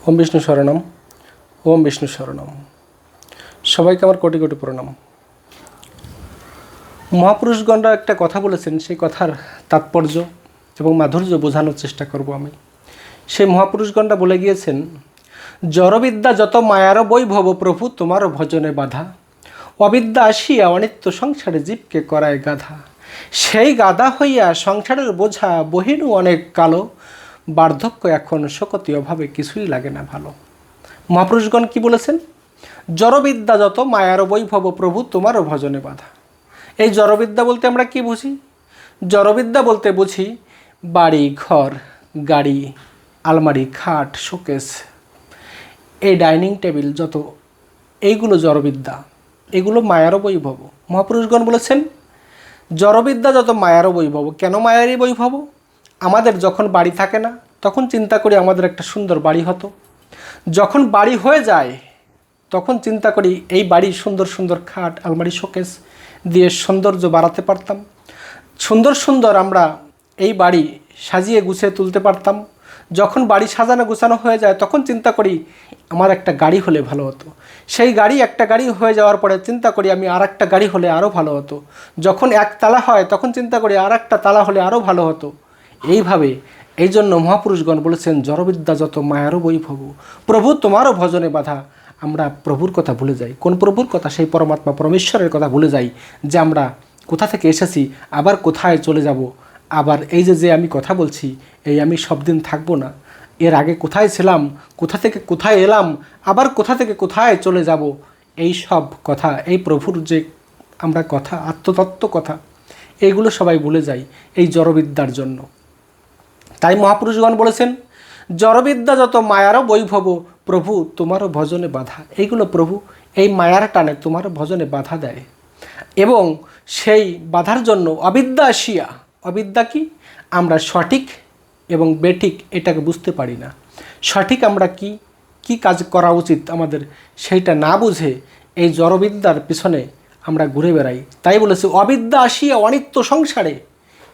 ওম বিষ্ণু শরণম, ওম বিষ্ণু শরণম। সবাইকে আমার কোটি কোটি প্রণাম। মহাপুরুষগণরা একটা কথা বলেছেন, সেই কথার তাৎপর্য এবং মাধুর্য বোঝানোর চেষ্টা করব আমি। সেই মহাপুরুষগণরা বলে গিয়েছেন, জড়বিদ্যা যত মায়ার বৈভব প্রভু তোমার ভজনে বাধা, অবিদ্যা আসিয়া অনিত্য সংসারে জীবকে করায় গাধা। সেই গাধা হইয়া সংসারের বোঝা বহিনু অনেক কালো, বার্ধক্য এখন শোকতি অভাবে কিছুই লাগে না ভালো। মহাপুরুষগণ কি বলেছেন? জড়বিদ্যা যত মায়ার বৈভব প্রভু তোমারও ভজনে বাধা। এই জড়বিদ্যা বলতে আমরা কি বুঝি? জড়বিদ্যা বলতে বুঝি বাড়ি, ঘর, গাড়ি, আলমারি, খাট, শোকেস, এই ডাইনিং টেবিল, যত এইগুলো জড়বিদ্যা, এগুলো মায়ারও বৈভব। মহাপুরুষগণ বলেছেন জড়বিদ্যা যত মায়ারও বৈভব। কেন মায়ারই বৈভব? আমাদের যখন বাড়ি থাকে না তখন চিন্তা করি আমাদের একটা সুন্দর বাড়ি হতো, যখন বাড়ি হয়ে যায় তখন চিন্তা করি এই বাড়ি সুন্দর সুন্দর খাট, আলমারি, শোকেস দিয়ে সৌন্দর্য বাড়াতে পারতাম, সুন্দর সুন্দর আমরা এই বাড়ি সাজিয়ে গুছিয়ে তুলতে পারতাম। যখন বাড়ি সাজানো গুছানো হয়ে যায় তখন চিন্তা করি আমার একটা গাড়ি হলে ভালো হতো। সেই গাড়ি একটা গাড়ি হয়ে যাওয়ার পরে চিন্তা করি আমি আর একটা গাড়ি হলে আরও ভালো হতো। যখন এক তালা হয় তখন চিন্তা করি আর একটা তালা হলে আরও ভালো হতো। এইভাবে এই জন্য মহাপুরুষগণ বলেছেন জড়বিদ্যা যত মায়ারও বৈভব প্রভু তোমারও ভজনে বাধা। আমরা প্রভুর কথা ভুলে যাই। কোন প্রভুর কথা? সেই পরমাত্মা পরমেশ্বরের কথা ভুলে যাই, যে আমরা কোথা থেকে এসেছি, আবার কোথায় চলে যাব। আবার এই যে আমি কথা বলছি, এই আমি সব দিন থাকবো না। এর আগে কোথায় ছিলাম, কোথা থেকে কোথায় এলাম, আবার কোথা থেকে কোথায় চলে যাব, এই সব কথা, এই প্রভুর যে আমরা কথা, আত্মতত্ত্ব কথা, এইগুলো সবাই ভুলে যাই এই জড়বিদ্যার জন্য। তাই মহাপুরুষগণ বলেছেন জড়বিদ্যা যত মায়ারও বৈভব প্রভু তোমারও ভজনে বাধা। এইগুলো প্রভু এই মায়ার টানে তোমার ভজনে বাধা দেয়, এবং সেই বাধার জন্য অবিদ্যা আসিয়া, অবিদ্যা কি? আমরা সঠিক এবং বেঠিক এটাকে বুঝতে পারি না। সঠিক আমরা কি কি কাজ করা উচিত আমাদের, সেইটা না বুঝে এই জড়বিদ্যার পিছনে আমরা ঘুরে বেড়াই। তাই বলেছে অবিদ্যা আসিয়া অনিত্য সংসারে,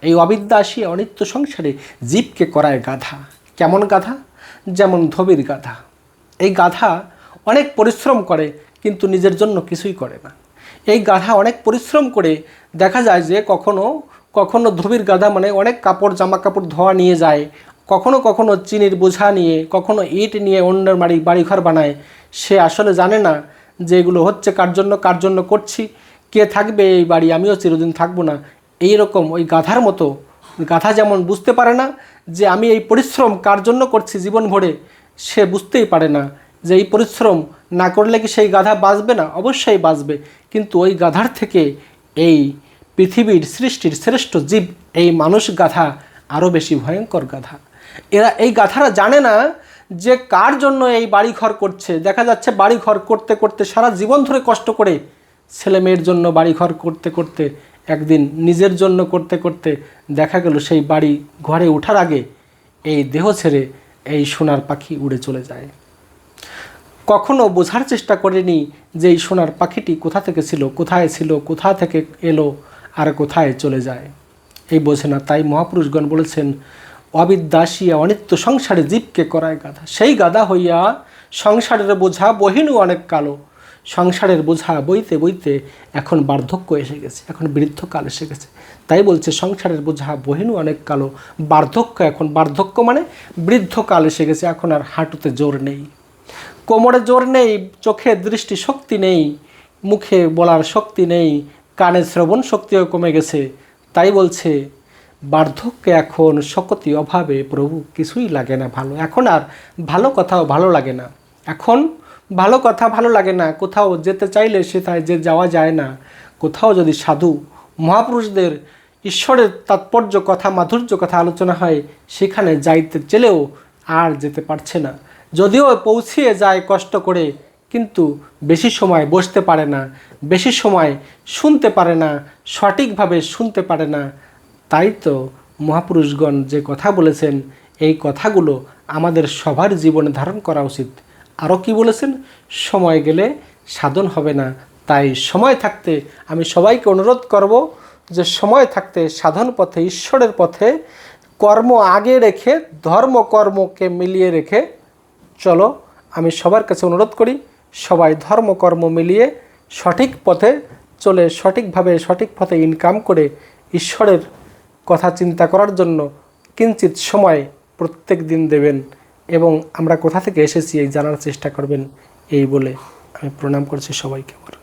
এই অবিদ্যা আসিয়া অনিত্য সংসারে জীবকে করায় গাধা। কেমন গাধা? যেমন ধোবির গাধা। এই গাধা অনেক পরিশ্রম করে কিন্তু নিজের জন্য কিছুই করে না। এই গাধা অনেক পরিশ্রম করে, দেখা যায় যে কখনো কখনো ধোবির গাধা মানে অনেক কাপড়, জামা কাপড় ধোয়া নিয়ে যায়, কখনো কখনো চিনির বোঝা নিয়ে, কখনো ইট নিয়ে অন্যের বাড়িঘর বানায়। সে আসলে জানে না যে এগুলো হচ্ছে কার জন্য করছি, কে থাকবে এই বাড়ি, আমিও চিরদিন থাকবো না। এই রকম ওই গাধার মতো, গাধা যেমন বুঝতে পারে না যে আমি এই পরিশ্রম কার জন্য করছি জীবন ভরে, সে বুঝতেই পারে না যে এই পরিশ্রম না করলে কি সেই গাধা বাঁচবে না? অবশ্যই বাঁচবে। কিন্তু ওই গাধার থেকে এই পৃথিবীর সৃষ্টির শ্রেষ্ঠ জীব এই মানুষ গাধা আরও বেশি ভয়ঙ্কর গাধা। এই গাধারা জানে না যে কার জন্য এই বাড়িঘর করছে। দেখা যাচ্ছে বাড়িঘর করতে করতে সারা জীবন ধরে কষ্ট করে, ছেলে মেয়ের জন্য বাড়িঘর করতে করতে, একদিন নিজের জন্য করতে করতে দেখা গেল সেই বাড়ি ঘরে ওঠার আগে এই দেহ ছেড়ে এই সোনার পাখি উড়ে চলে যায়। কখনো বোঝার চেষ্টা করেনি যে এই সোনার পাখিটি কোথা থেকে ছিল, কোথায় ছিল, কোথা থেকে এলো আর কোথায় চলে যায়, এই বোঝে না। তাই মহাপুরুষগণ বলেছেন অবিদ্যা আসিয়া অনিত্য সংসারে জীবকে করায় গাধা। সেই গাধা হইয়া সংসারের বোঝা বহিনু অনেক কালো। সংসারের বোঝা বইতে বইতে এখন বার্ধক্য এসে গেছে, এখন বৃদ্ধকাল এসে গেছে। তাই বলছে সংসারের বোঝা বহিনু অনেক কালো, বার্ধক্য, এখন বার্ধক্য মানে বৃদ্ধকাল এসে গেছে। এখন আর হাঁটুতে জোর নেই, কোমরে জোর নেই, চোখে দৃষ্টি শক্তি নেই, মুখে বলার শক্তি নেই, কানে শ্রবণ শক্তিও কমে গেছে। তাই বলছে বার্ধক্যে এখন শক্তি অভাবে প্রভু কিছুই লাগে না ভালো। এখন আর ভালো কথাও ভালো লাগে না, এখন ভালো কথা ভালো লাগে না। কোথাও যেতে চাইলে সেটাই যে যাওয়া যায় না। কোথাও যদি সাধু মহাপুরুষদের ঈশ্বরের তাৎপর্য কথা, মাধুর্য কথা আলোচনা হয়, সেখানে যাইতে চেলেও আর যেতে পারছে না। যদিও পৌঁছিয়ে যায় কষ্ট করে, কিন্তু বেশি সময় বসতে পারে না, বেশি সময় শুনতে পারে না, সঠিকভাবে শুনতে পারে না। তাই তো মহাপুরুষগণ যে কথা বলেছেন, এই কথাগুলো আমাদের সবার জীবনে ধারণ করা উচিত। আরও কি বলেছেন? সময় গেলে সাধন হবে না। তাই সময় থাকতে আমি সবাইকে অনুরোধ করব যে সময় থাকতে সাধন পথে, ঈশ্বরের পথে কর্ম আগে রেখে, ধর্ম কর্মকে মিলিয়ে রেখে চলো, আমি সবার কাছে অনুরোধ করি, সবাই ধর্মকর্ম মিলিয়ে সঠিক পথে চলে সঠিকভাবে সঠিক পথে ইনকাম করে ঈশ্বরের কথা চিন্তা করার জন্য কিঞ্চিত সময় প্রত্যেক দিন দেবেন এবং আমরা কোথা থেকে এসেছি এই জানার চেষ্টা করবেন। এই বলে আমি প্রণাম করছি সবাইকে।